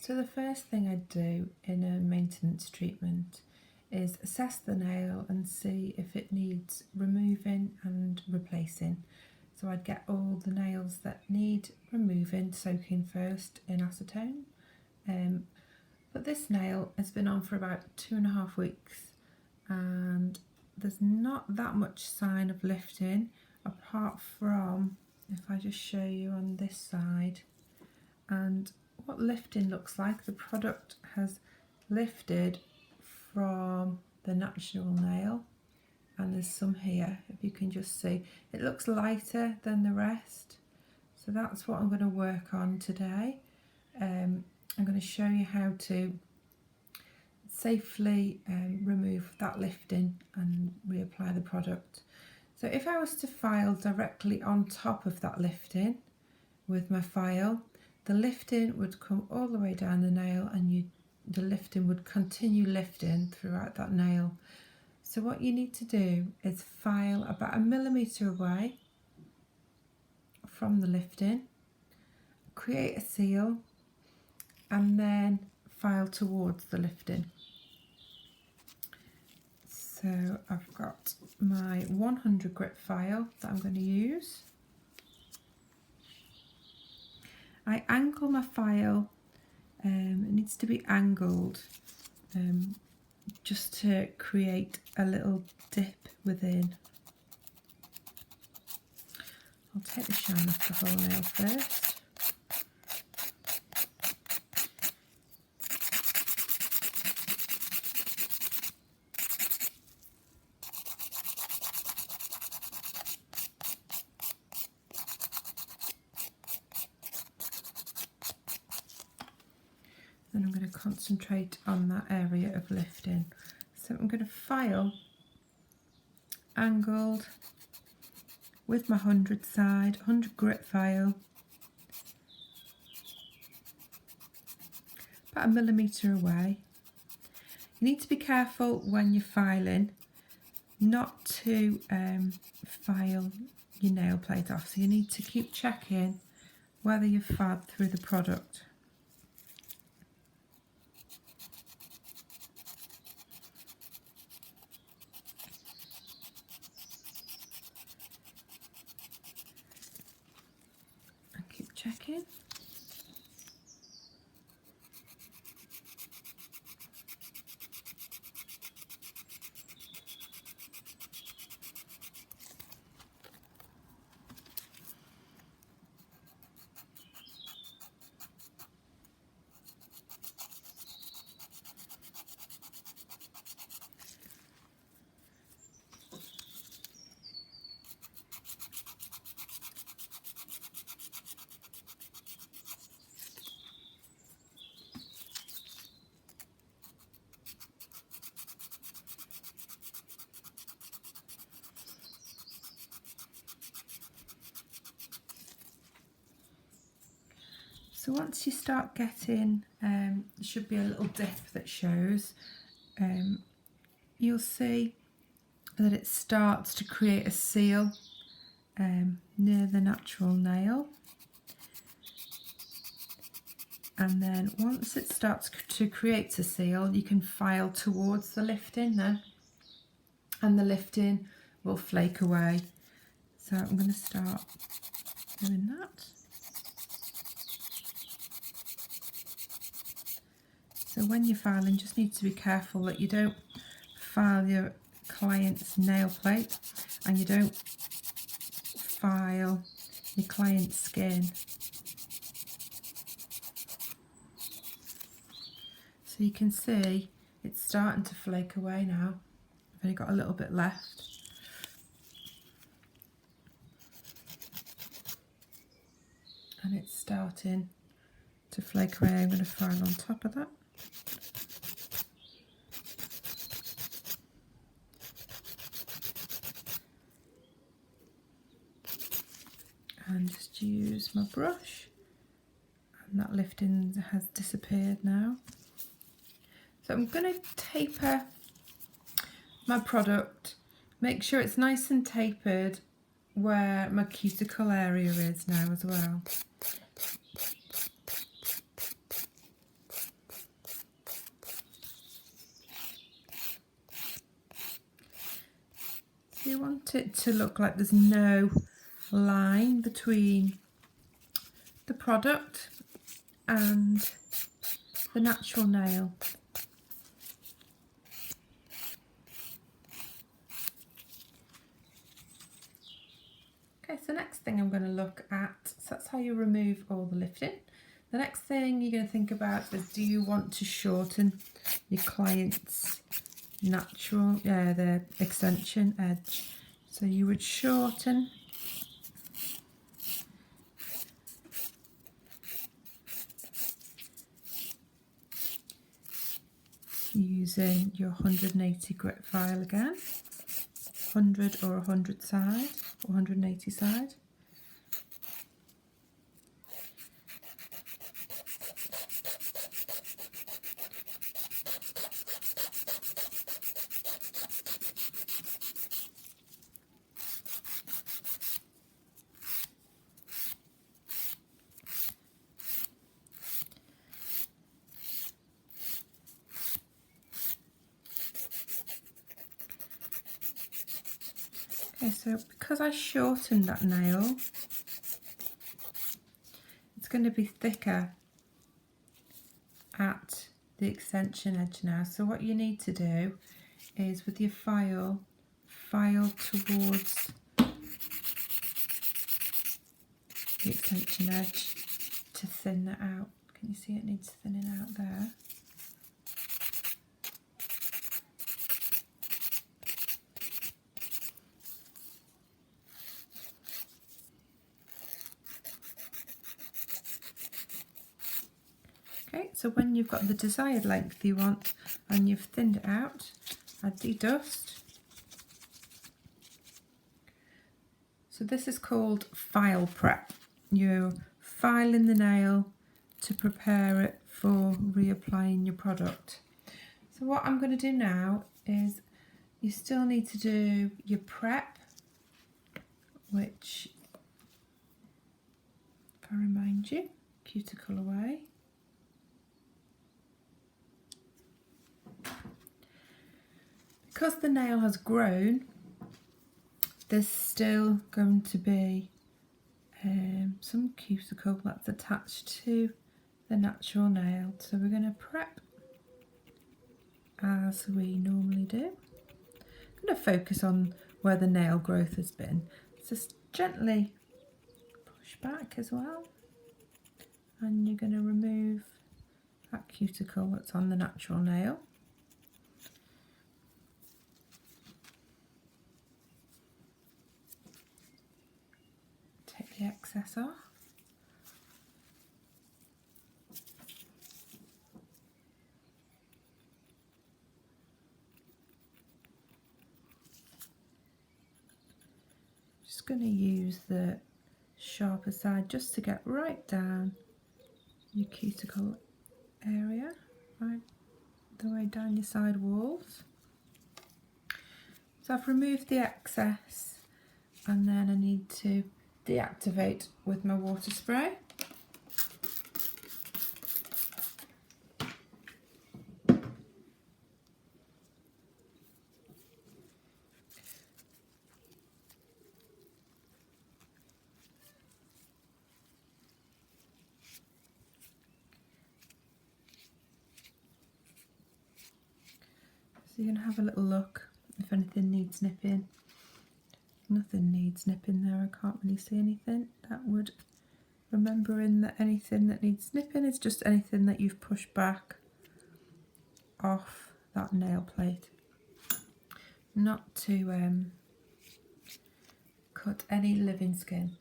So the first thing I do in a maintenance treatment is assess the nail and see if it needs removing and replacing. So I'd get all the nails that need removing, soaking first in acetone. But this nail has been on for about 2.5 weeks and there's not that much sign of lifting, apart from, if I just show you on this side, and what lifting looks like. The product has lifted from the natural nail, and there's some here, if you can just see. It looks lighter than the rest, so that's what I'm going to work on today. I'm going to show you how to safely remove that lifting and reapply the product. So if I was to file directly on top of that lifting with my file, the lifting would come all the way down the nail, and the lifting would continue lifting throughout that nail. So what you need to do is file about 1 millimetre away from the lifting, create a seal, and then file towards the lifting. So I've got my 100 grit file that I'm going to use. I angle my file, it needs to be angled just to create a little dip within. I'll take the shine off the whole nail first. Then I'm going to concentrate on that area of lifting. So I'm going to file angled with my 100 side, 100 grit file, about 1 millimetre away. You need to be careful when you're filing not to file your nail plate off, so you need to keep checking whether you've filed through the product. Checking. So once you start getting, there should be a little dip that shows, you'll see that it starts to create a seal near the natural nail. And then once it starts to create a seal, you can file towards the lifting then, and the lifting will flake away. So I'm going to start doing that. So when you're filing, just need to be careful that you don't file your client's nail plate and you don't file your client's skin. So you can see it's starting to flake away now. I've only got a little bit left. And it's starting to flake away. I'm going to file on top of that. And just use my brush, and that lifting has disappeared now. So I'm going to taper my product, make sure it's nice and tapered where my cuticle area is now as well. You want it to look like there's no line between the product and the natural nail. Okay, so next thing I'm going to look at, so that's how you remove all the lifting. The next thing you're going to think about is, do you want to shorten your client's natural, the extension edge? So you would shorten using your 180 grit file again, 100 or 100 side, or 180 side. Okay, so because I shortened that nail, it's going to be thicker at the extension edge now. So what you need to do is, with your file towards the extension edge to thin that out. Can you see it needs thinning out there? Okay, so when you've got the desired length you want and you've thinned it out, add the dust. So this is called file prep. You're filing the nail to prepare it for reapplying your product. So what I'm going to do now is, you still need to do your prep, which, if I remind you, cuticle away. Because the nail has grown, there's still going to be some cuticle that's attached to the natural nail. So we're going to prep as we normally do. I'm going to focus on where the nail growth has been. Just gently push back as well. And you're going to remove that cuticle that's on the natural nail. Take the excess off. Just going to use the sharper side just to get right down your cuticle area, right the way down your side walls. So I've removed the excess, and then I need to deactivate with my water spray. So you're going to have a little look if anything needs nipping. Nothing needs nipping there, I can't really see anything. That would, remembering that anything that needs nipping is just anything that you've pushed back off that nail plate. Not to cut any living skin.